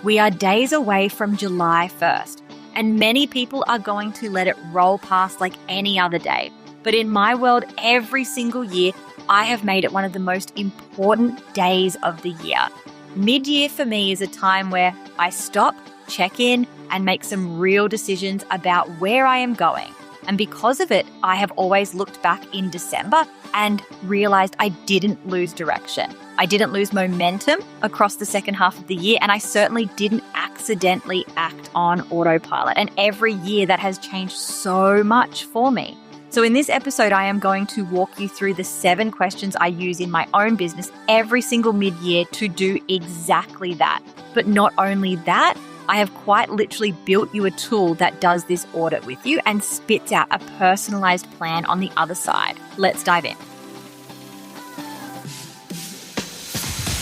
We are days away from July 1st, and many people are going to let it roll past like any other day. But in my world, every single year, I have made it one of the most important days of the year. Mid-year for me is a time where I stop, check in, and make some real decisions about where I am going. And because of it, I have always looked back in December and realized I didn't lose direction. I didn't lose momentum across the second half of the year, and I certainly didn't accidentally act on autopilot. And every year that has changed so much for me. So in this episode, I am going to walk you through the 7 questions I use in my own business every single mid-year to do exactly that. But not only that, I have quite literally built you a tool that does this audit with you and spits out a personalized plan on the other side. Let's dive in.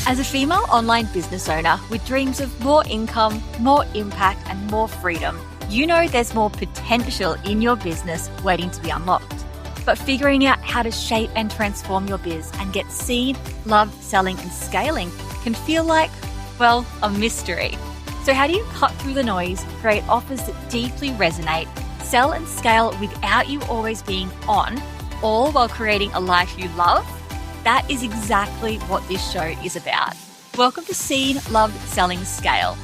As a female online business owner with dreams of more income, more impact, and more freedom, you know there's more potential in your business waiting to be unlocked. But figuring out how to shape and transform your biz and get seen, loved, selling, and scaling can feel like, well, a mystery. So how do you cut through the noise, create offers that deeply resonate, sell and scale without you always being on, all while creating a life you love? That is exactly what this show is about. Welcome to Seen, Loved, Selling, Scale.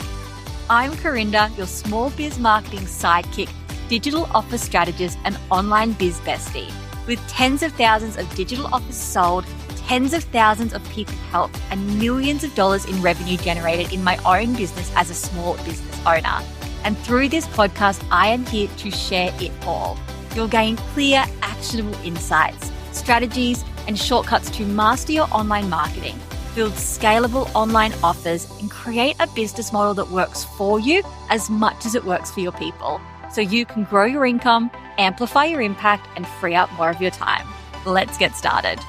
I'm Corinda, your small biz marketing sidekick, digital offer strategist, and online biz bestie. With tens of thousands of digital offers sold, tens of thousands of people helped, and millions of dollars in revenue generated in my own business as a small business owner. And through this podcast, I am here to share it all. You'll gain clear, actionable insights, strategies, and shortcuts to master your online marketing, build scalable online offers, and create a business model that works for you as much as it works for your people, so you can grow your income, amplify your impact, and free up more of your time. Let's get started.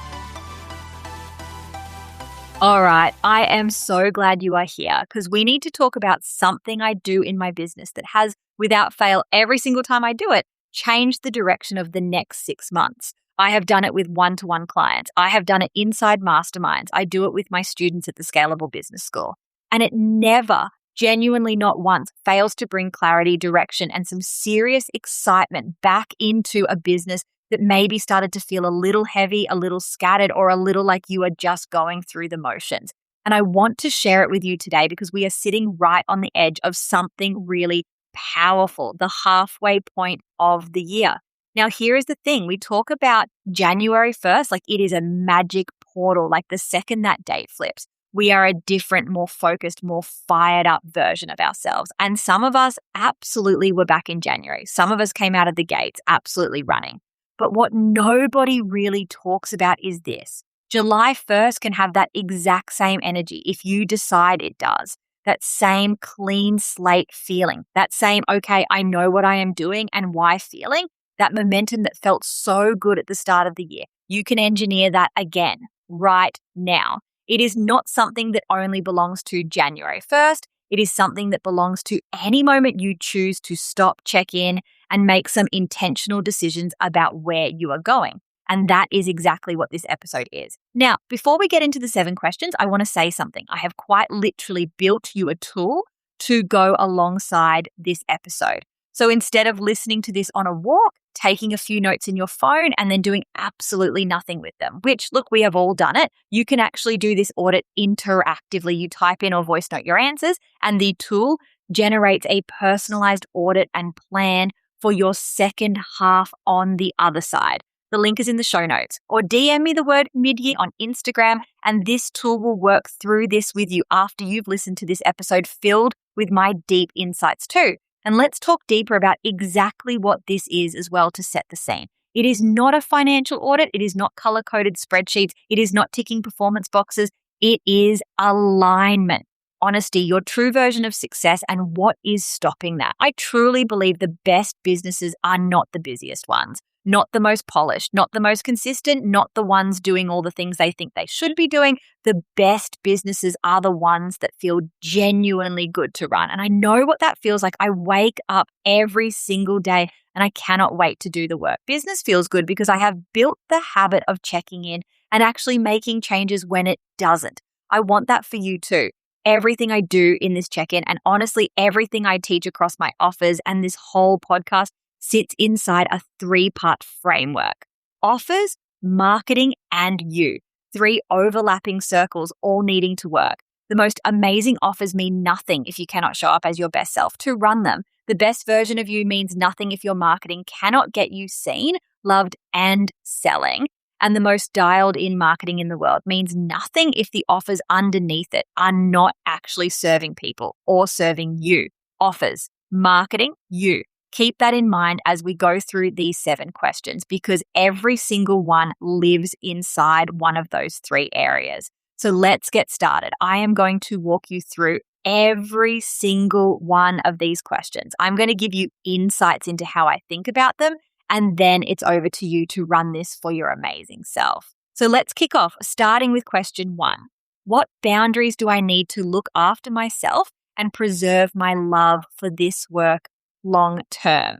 All right, I am so glad you are here because we need to talk about something I do in my business that has, without fail, every single time I do it, changed the direction of the next 6 months. I have done it with one-to-one clients. I have done it inside masterminds. I do it with my students at the Scalable Business School. And it never, genuinely not once, fails to bring clarity, direction, and some serious excitement back into a business that maybe started to feel a little heavy, a little scattered, or a little like you are just going through the motions. And I want to share it with you today because we are sitting right on the edge of something really powerful, the halfway point of the year. Now, here is the thing. We talk about January 1st like it is a magic portal, like the second that date flips. We are a different, more focused, more fired up version of ourselves. And some of us absolutely were back in January. Some of us came out of the gates absolutely running. But what nobody really talks about is this. July 1st can have that exact same energy if you decide it does. That same clean slate feeling. That same, okay, I know what I am doing and why feeling. That momentum that felt so good at the start of the year. You can engineer that again right now. It is not something that only belongs to January 1st. It is something that belongs to any moment you choose to stop, check in, and make some intentional decisions about where you are going. And that is exactly what this episode is. Now, before we get into the 7 questions, I want to say something. I have quite literally built you a tool to go alongside this episode. So instead of listening to this on a walk, taking a few notes in your phone and then doing absolutely nothing with them, which, look, we have all done it. You can actually do this audit interactively. You type in or voice note your answers, and the tool generates a personalized audit and plan for your second half on the other side. The link is in the show notes, or DM me the word mid-year on Instagram, and this tool will work through this with you after you've listened to this episode filled with my deep insights too. And let's talk deeper about exactly what this is as well to set the scene. It is not a financial audit. It is not color-coded spreadsheets. It is not ticking performance boxes. It is alignment, honesty, your true version of success, and what is stopping that. I truly believe the best businesses are not the busiest ones, not the most polished, not the most consistent, not the ones doing all the things they think they should be doing. The best businesses are the ones that feel genuinely good to run. And I know what that feels like. I wake up every single day and I cannot wait to do the work. Business feels good because I have built the habit of checking in and actually making changes when it doesn't. I want that for you too. everything I do in this check-in, and honestly, everything I teach across my offers and this whole podcast sits inside a 3-part framework. Offers, marketing, and you. 3 overlapping circles all needing to work. The most amazing offers mean nothing if you cannot show up as your best self to run them. The best version of you means nothing if your marketing cannot get you seen, loved, and selling. And the most dialed in marketing in the world means nothing if the offers underneath it are not actually serving people or serving you. Offers, marketing, you. Keep that in mind as we go through these 7 questions, because every single one lives inside one of those 3 areas. So let's get started. I am going to walk you through every single one of these questions. I'm going to give you insights into how I think about them, and then it's over to you to run this for your amazing self. So let's kick off, starting with question 1. What boundaries do I need to look after myself and preserve my love for this work long term?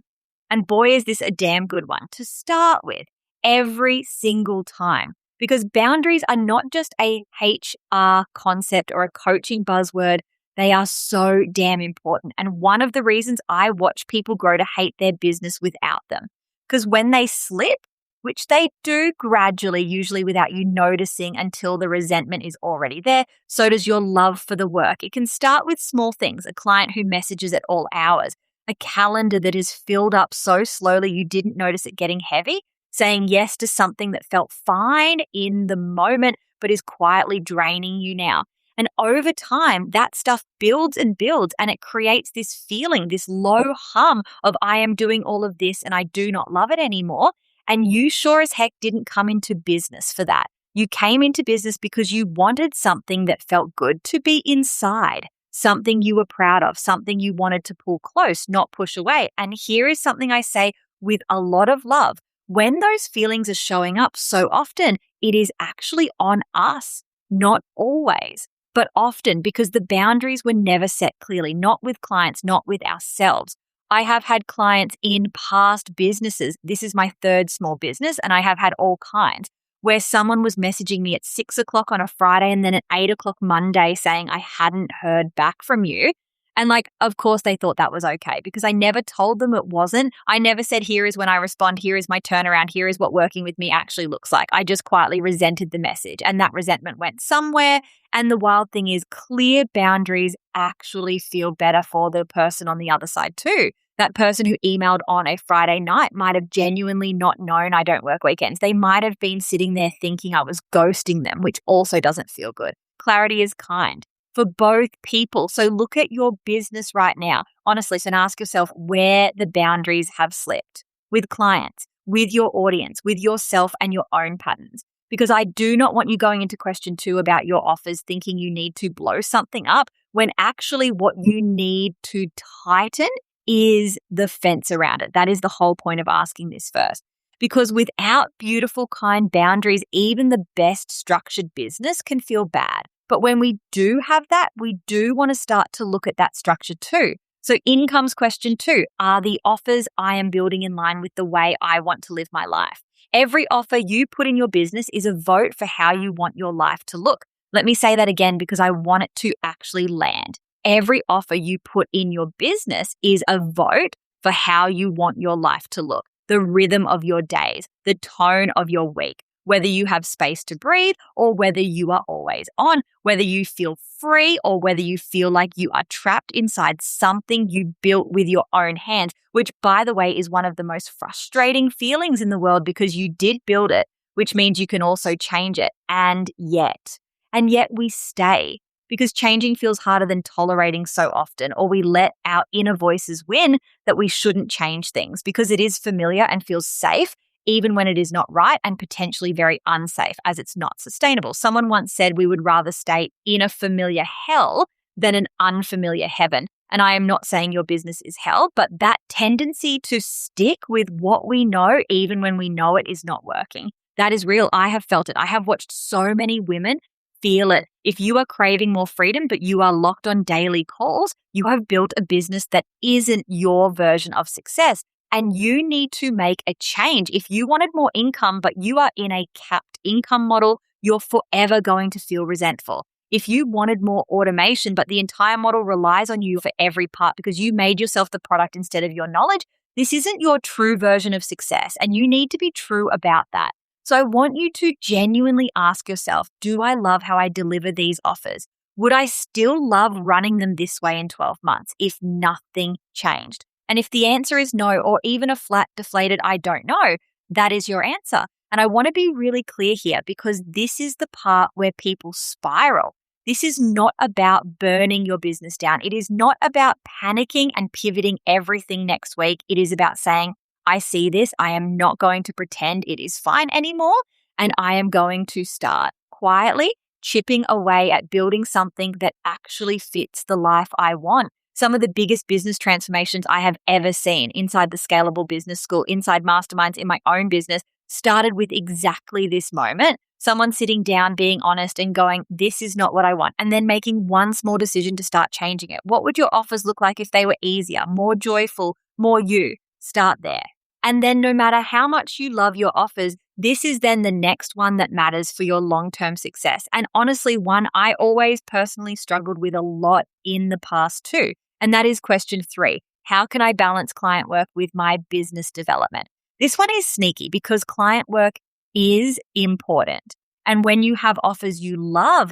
And boy, is this a damn good one to start with every single time, because boundaries are not just a HR concept or a coaching buzzword. They are so damn important. And one of the reasons I watch people grow to hate their business without them, because when they slip, which they do gradually, usually without you noticing until the resentment is already there, so does your love for the work. It can start with small things, a client who messages at all hours, a calendar that is filled up so slowly you didn't notice it getting heavy, saying yes to something that felt fine in the moment but is quietly draining you now. And over time, that stuff builds and builds, and it creates this feeling, this low hum of I am doing all of this and I do not love it anymore. And you sure as heck didn't come into business for that. You came into business because you wanted something that felt good to be inside, something you were proud of, something you wanted to pull close, not push away. And here is something I say with a lot of love. When those feelings are showing up so often, it is actually on us, not always, but often, because the boundaries were never set clearly, not with clients, not with ourselves. I have had clients in past businesses. This is my 3rd small business, and I have had all kinds, where someone was messaging me at 6 o'clock on a Friday and then at 8 o'clock Monday saying I hadn't heard back from you. And of course they thought that was okay, because I never told them it wasn't. I never said, here is when I respond, here is my turnaround, here is what working with me actually looks like. I just quietly resented the message, and that resentment went somewhere. And the wild thing is, clear boundaries actually feel better for the person on the other side too. That person who emailed on a Friday night might have genuinely not known I don't work weekends. They might have been sitting there thinking I was ghosting them, which also doesn't feel good. Clarity is kind for both people. So look at your business right now, honestly, and ask yourself where the boundaries have slipped with clients, with your audience, with yourself and your own patterns. Because I do not want you going into question 2 about your offers thinking you need to blow something up, when actually what you need to tighten is the fence around it. That is the whole point of asking this first. Because without beautiful, kind boundaries, even the best structured business can feel bad. But when we do have that, we do want to start to look at that structure too. So in comes question 2. Are the offers I am building in line with the way I want to live my life? Every offer you put in your business is a vote for how you want your life to look. Let me say that again, because I want it to actually land. Every offer you put in your business is a vote for how you want your life to look, the rhythm of your days, the tone of your week, whether you have space to breathe or whether you are always on, whether you feel free or whether you feel like you are trapped inside something you built with your own hands, which, by the way, is one of the most frustrating feelings in the world, because you did build it, which means you can also change it. And yet we stay, because changing feels harder than tolerating so often, or we let our inner voices win that we shouldn't change things because it is familiar and feels safe, even when it is not right, and potentially very unsafe as it's not sustainable. Someone once said we would rather stay in a familiar hell than an unfamiliar heaven. And I am not saying your business is hell, but that tendency to stick with what we know, even when we know it is not working, that is real. I have felt it. I have watched so many women feel it. If you are craving more freedom, but you are locked on daily calls, you have built a business that isn't your version of success. And you need to make a change. If you wanted more income, but you are in a capped income model, you're forever going to feel resentful. If you wanted more automation, but the entire model relies on you for every part because you made yourself the product instead of your knowledge, this isn't your true version of success, and you need to be true about that. So I want you to genuinely ask yourself, do I love how I deliver these offers? Would I still love running them this way in 12 months if nothing changed? And if the answer is no, or even a flat deflated, I don't know, that is your answer. And I want to be really clear here because this is the part where people spiral. This is not about burning your business down. It is not about panicking and pivoting everything next week. It is about saying, I see this. I am not going to pretend it is fine anymore. And I am going to start quietly chipping away at building something that actually fits the life I want. Some of the biggest business transformations I have ever seen inside the Scalable Business School, inside masterminds in my own business, started with exactly this moment. Someone sitting down, being honest and going, this is not what I want. And then making one small decision to start changing it. What would your offers look like if they were easier, more joyful, more you? Start there. And then no matter how much you love your offers, this is then the next one that matters for your long-term success. And honestly, one I always personally struggled with a lot in the past too. And that is question 3. How can I balance client work with my business development? This one is sneaky because client work is important. And when you have offers you love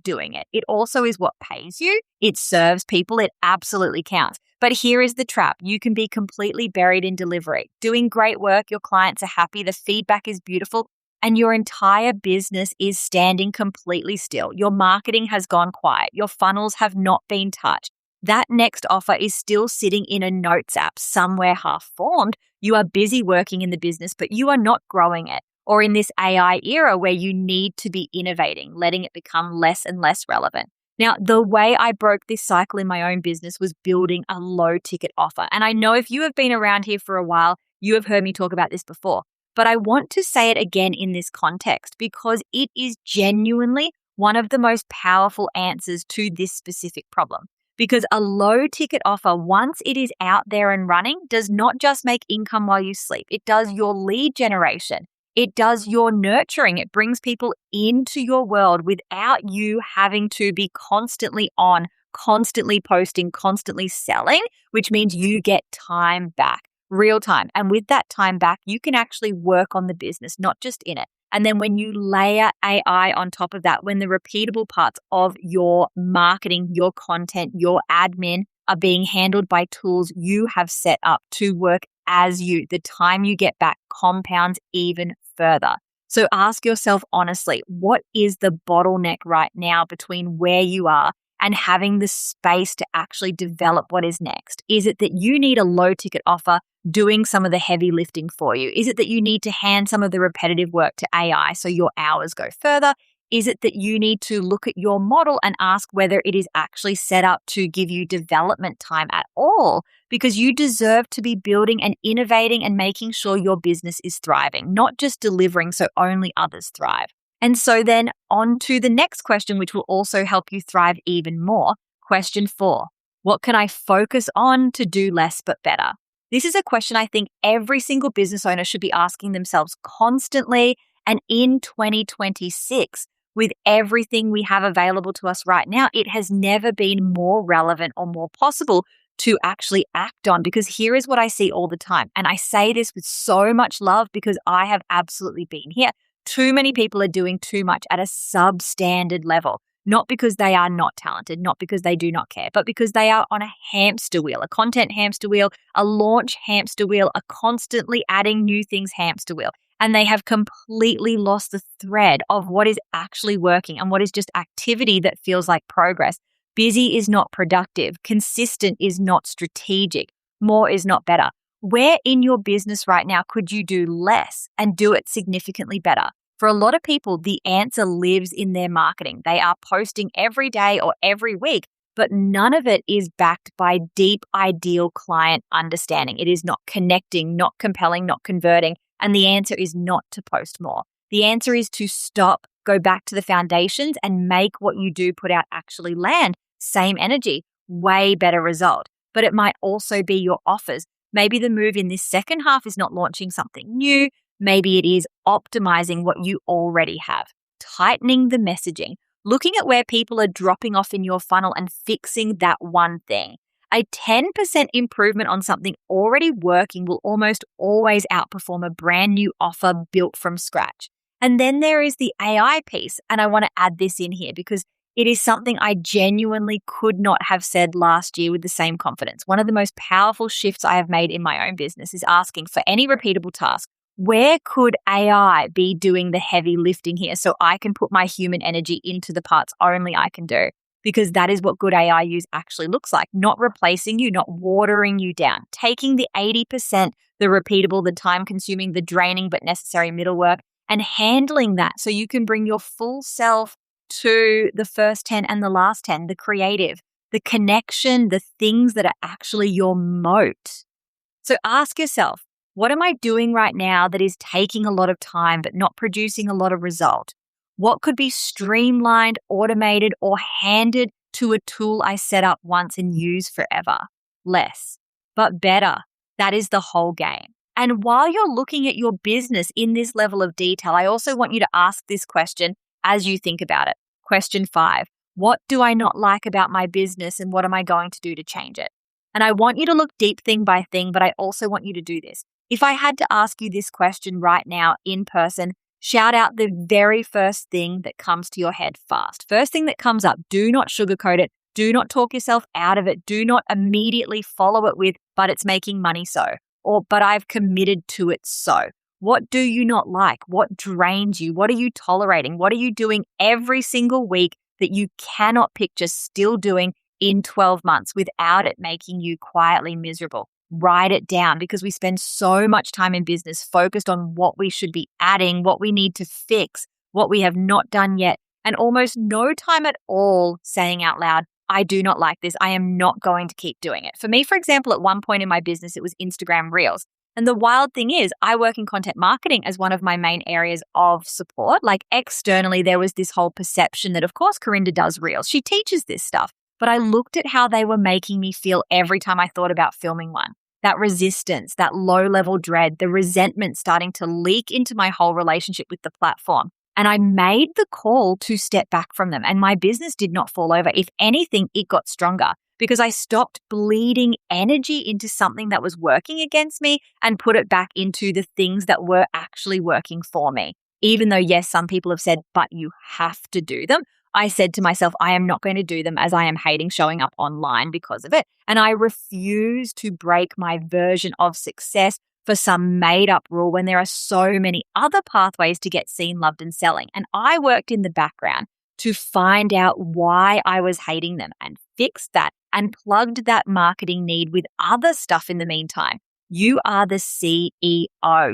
doing it. It also is what pays you. It serves people. It absolutely counts. But here is the trap. You can be completely buried in delivery. Doing great work, your clients are happy, the feedback is beautiful, and your entire business is standing completely still. Your marketing has gone quiet. Your funnels have not been touched. That next offer is still sitting in a notes app somewhere half formed. You are busy working in the business, but you are not growing it. Or in this AI era where you need to be innovating, letting it become less and less relevant. Now, the way I broke this cycle in my own business was building a low ticket offer. And I know if you have been around here for a while, you have heard me talk about this before. But I want to say it again in this context because it is genuinely one of the most powerful answers to this specific problem. Because a low ticket offer, once it is out there and running, does not just make income while you sleep. It does your lead generation. It does your nurturing. It brings people into your world without you having to be constantly on, constantly posting, constantly selling, which means you get time back, real time. And with that time back, you can actually work on the business, not just in it. And then when you layer AI on top of that, when the repeatable parts of your marketing, your content, your admin are being handled by tools you have set up to work as you, the time you get back compounds even further. So ask yourself honestly, what is the bottleneck right now between where you are and having the space to actually develop what is next? Is it that you need a low ticket offer doing some of the heavy lifting for you? Is it that you need to hand some of the repetitive work to AI so your hours go further? Is it that you need to look at your model and ask whether it is actually set up to give you development time at all? Because you deserve to be building and innovating and making sure your business is thriving, not just delivering so only others thrive. And so then on to the next question, which will also help you thrive even more. Question 4, what can I focus on to do less but better? This is a question I think every single business owner should be asking themselves constantly. And in 2026, with everything we have available to us right now, it has never been more relevant or more possible to actually act on, because here is what I see all the time. And I say this with so much love because I have absolutely been here. Too many people are doing too much at a substandard level, not because they are not talented, not because they do not care, but because they are on a hamster wheel, a content hamster wheel, a launch hamster wheel, a constantly adding new things hamster wheel. And they have completely lost the thread of what is actually working and what is just activity that feels like progress. Busy is not productive. Consistent is not strategic. More is not better. Where in your business right now could you do less and do it significantly better? For a lot of people, the answer lives in their marketing. They are posting every day or every week, but none of it is backed by deep, ideal client understanding. It is not connecting, not compelling, not converting. And the answer is not to post more. The answer is to stop, go back to the foundations and make what you do put out actually land. Same energy, way better result. But it might also be your offers. Maybe the move in this second half is not launching something new. Maybe it is optimizing what you already have, tightening the messaging, looking at where people are dropping off in your funnel and fixing that one thing. A 10% improvement on something already working will almost always outperform a brand new offer built from scratch. And then there is the AI piece. And I want to add this in here because it is something I genuinely could not have said last year with the same confidence. One of the most powerful shifts I have made in my own business is asking for any repeatable task. Where could AI be doing the heavy lifting here so I can put my human energy into the parts only I can do? Because that is what good AI use actually looks like. Not replacing you, not watering you down. Taking the 80%, the repeatable, the time-consuming, the draining but necessary middle work, and handling that so you can bring your full self to the first 10 and the last 10, the creative, the connection, the things that are actually your moat. So ask yourself, what am I doing right now that is taking a lot of time but not producing a lot of result? What could be streamlined, automated, or handed to a tool I set up once and use forever? Less, but better. That is the whole game. And while you're looking at your business in this level of detail, I also want you to ask this question as you think about it. Question 5, what do I not like about my business and what am I going to do to change it? And I want you to look deep thing by thing, but I also want you to do this. If I had to ask you this question right now in person, shout out the very first thing that comes to your head fast. First thing that comes up, do not sugarcoat it. Do not talk yourself out of it. Do not immediately follow it with, but it's making money so, or but I've committed to it so. What do you not like? What drains you? What are you tolerating? What are you doing every single week that you cannot picture still doing in 12 months without it making you quietly miserable? Write it down because we spend so much time in business focused on what we should be adding, what we need to fix, what we have not done yet, and almost no time at all saying out loud, I do not like this. I am not going to keep doing it. For me, for example, at one point in my business, it was Instagram Reels. And the wild thing is, I work in content marketing as one of my main areas of support. Like externally, there was this whole perception that, of course, Corinda does Reels. She teaches this stuff. But I looked at how they were making me feel every time I thought about filming one. That resistance, that low-level dread, the resentment starting to leak into my whole relationship with the platform. And I made the call to step back from them. And my business did not fall over. If anything, it got stronger because I stopped bleeding energy into something that was working against me and put it back into the things that were actually working for me. Even though, yes, some people have said, but you have to do them. I said to myself, I am not going to do them as I am hating showing up online because of it. And I refuse to break my version of success for some made up rule when there are so many other pathways to get seen, loved, and selling. And I worked in the background to find out why I was hating them and fixed that and plugged that marketing need with other stuff in the meantime. You are the CEO.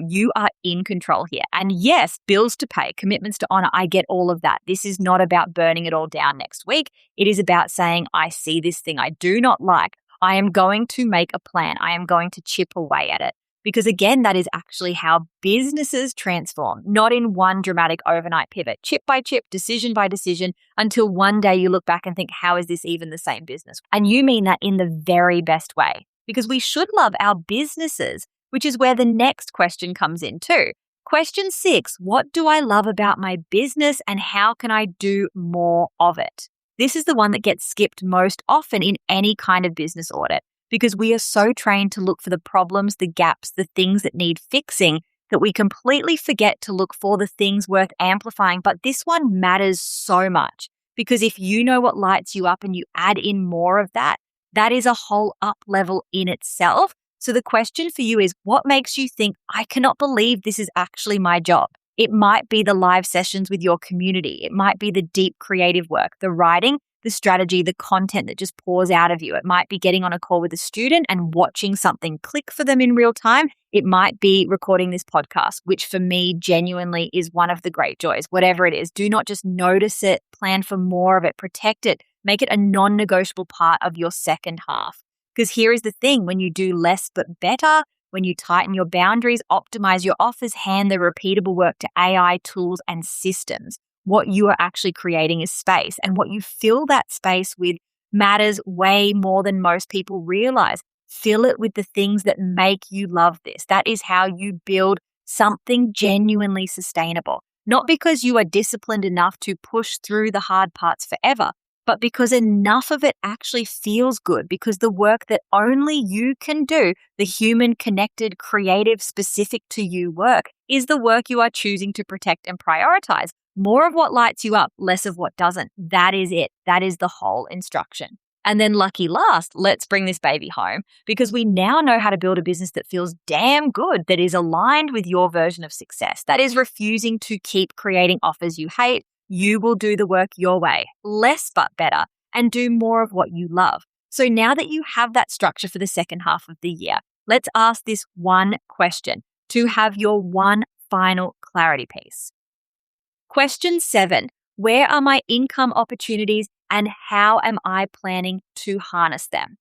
You are in control here. And yes, bills to pay, commitments to honor. I get all of that. This is not about burning it all down next week. It is about saying, I see this thing I do not like. I am going to make a plan. I am going to chip away at it. Because again, that is actually how businesses transform, not in one dramatic overnight pivot, chip by chip, decision by decision, until one day you look back and think, how is this even the same business? And you mean that in the very best way. Because we should love our businesses, which is where the next question comes in too. Question 6, what do I love about my business and how can I do more of it? This is the one that gets skipped most often in any kind of business audit because we are so trained to look for the problems, the gaps, the things that need fixing that we completely forget to look for the things worth amplifying. But this one matters so much because if you know what lights you up and you add in more of that, that is a whole up level in itself. So the question for you is, what makes you think, I cannot believe this is actually my job? It might be the live sessions with your community. It might be the deep creative work, the writing, the strategy, the content that just pours out of you. It might be getting on a call with a student and watching something click for them in real time. It might be recording this podcast, which for me genuinely is one of the great joys. Whatever it is, do not just notice it, plan for more of it, protect it, make it a non-negotiable part of your second half. Because here is the thing, when you do less but better, when you tighten your boundaries, optimize your offers, hand the repeatable work to AI tools and systems, what you are actually creating is space. And what you fill that space with matters way more than most people realize. Fill it with the things that make you love this. That is how you build something genuinely sustainable. Not because you are disciplined enough to push through the hard parts forever, but because enough of it actually feels good, because the work that only you can do, the human, connected, creative, specific to you work, is the work you are choosing to protect and prioritize. More of what lights you up, less of what doesn't. That is it. That is the whole instruction. And then lucky last, let's bring this baby home, because we now know how to build a business that feels damn good, that is aligned with your version of success, that is refusing to keep creating offers you hate. You will do the work your way, less but better, and do more of what you love. So now that you have that structure for the second half of the year, let's ask this one question to have your one final clarity piece. Question 7, where are my income opportunities and how am I planning to harness them?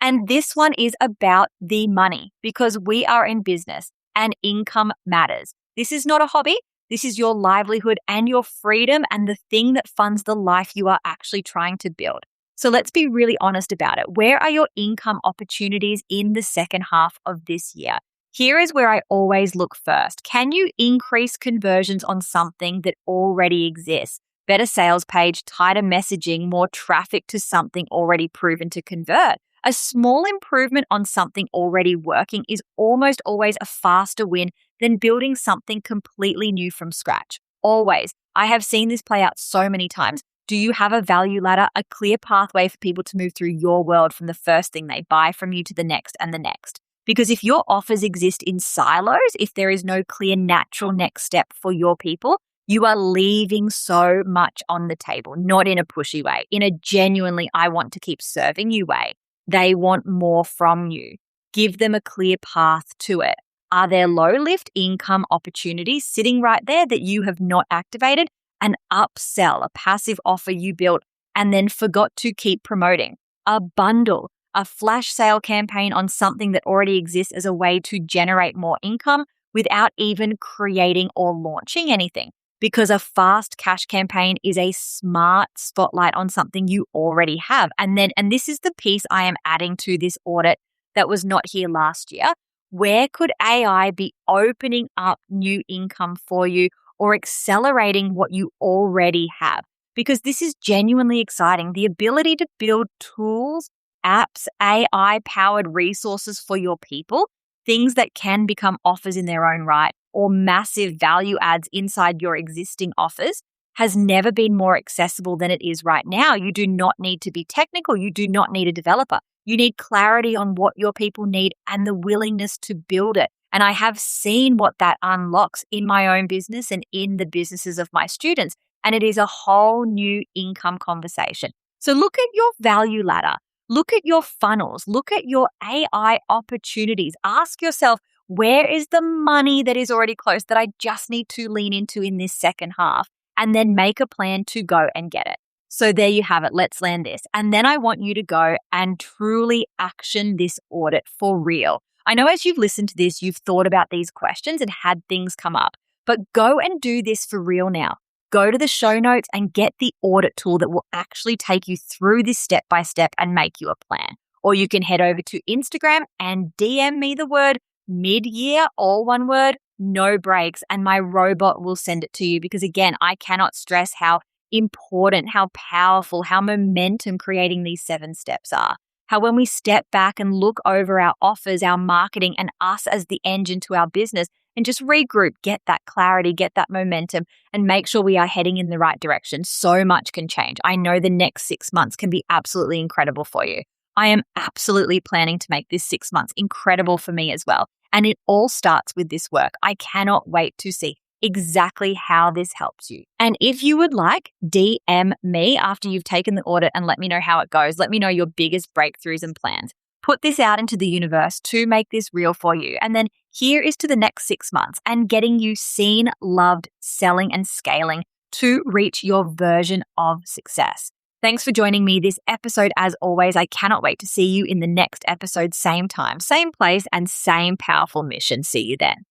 And this one is about the money, because we are in business and income matters. This is not a hobby. This is your livelihood and your freedom and the thing that funds the life you are actually trying to build. So let's be really honest about it. Where are your income opportunities in the second half of this year? Here is where I always look first. Can you increase conversions on something that already exists? Better sales page, tighter messaging, more traffic to something already proven to convert. A small improvement on something already working is almost always a faster win than building something completely new from scratch. Always. I have seen this play out so many times. Do you have a value ladder, a clear pathway for people to move through your world from the first thing they buy from you to the next and the next? Because if your offers exist in silos, if there is no clear natural next step for your people, you are leaving so much on the table, not in a pushy way, in a genuinely, I want to keep serving you way. They want more from you. Give them a clear path to it. Are there low lift income opportunities sitting right there that you have not activated? An upsell, a passive offer you built and then forgot to keep promoting. A bundle, a flash sale campaign on something that already exists as a way to generate more income without even creating or launching anything. Because a fast cash campaign is a smart spotlight on something you already have. And this is the piece I am adding to this audit that was not here last year. Where could AI be opening up new income for you or accelerating what you already have? Because this is genuinely exciting. The ability to build tools, apps, AI-powered resources for your people, things that can become offers in their own right, or massive value adds inside your existing offers, has never been more accessible than it is right now. You do not need to be technical. You do not need a developer. You need clarity on what your people need and the willingness to build it. And I have seen what that unlocks in my own business and in the businesses of my students. And it is a whole new income conversation. So look at your value ladder. Look at your funnels. Look at your AI opportunities. Ask yourself, where is the money that is already close that I just need to lean into in this second half? And then make a plan to go and get it. So there you have it. Let's land this. And then I want you to go and truly action this audit for real. I know as you've listened to this, you've thought about these questions and had things come up, but go and do this for real now. Go to the show notes and get the audit tool that will actually take you through this step by step and make you a plan. Or you can head over to Instagram and DM me the word mid-year, all one word, no breaks, and my robot will send it to you. Because again, I cannot stress how important, how powerful, how momentum creating these 7 steps are. How when we step back and look over our offers, our marketing, and us as the engine to our business and just regroup, get that clarity, get that momentum, and make sure we are heading in the right direction, so much can change. I know the next 6 months can be absolutely incredible for you. I am absolutely planning to make this 6 months incredible for me as well. And it all starts with this work. I cannot wait to see exactly how this helps you. And if you would like, DM me after you've taken the audit and let me know how it goes. Let me know your biggest breakthroughs and plans. Put this out into the universe to make this real for you. And then here is to the next 6 months and getting you seen, loved, selling, and scaling to reach your version of success. Thanks for joining me this episode. As always, I cannot wait to see you in the next episode, same time, same place, and same powerful mission. See you then.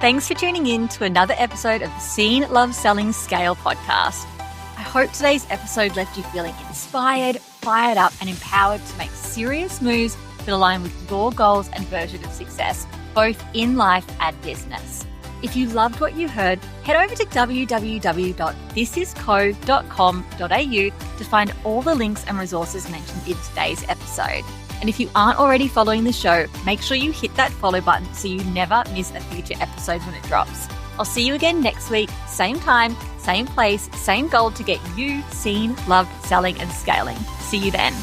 Thanks for tuning in to another episode of the Seen, Love, Selling, Scale podcast. I hope today's episode left you feeling inspired, fired up, and empowered to make serious moves that align with your goals and version of success, both in life and business. If you loved what you heard, head over to www.thisisco.com.au to find all the links and resources mentioned in today's episode. And if you aren't already following the show, make sure you hit that follow button so you never miss a future episode when it drops. I'll see you again next week, same time, same place, same goal to get you seen, loved, selling, and scaling. See you then.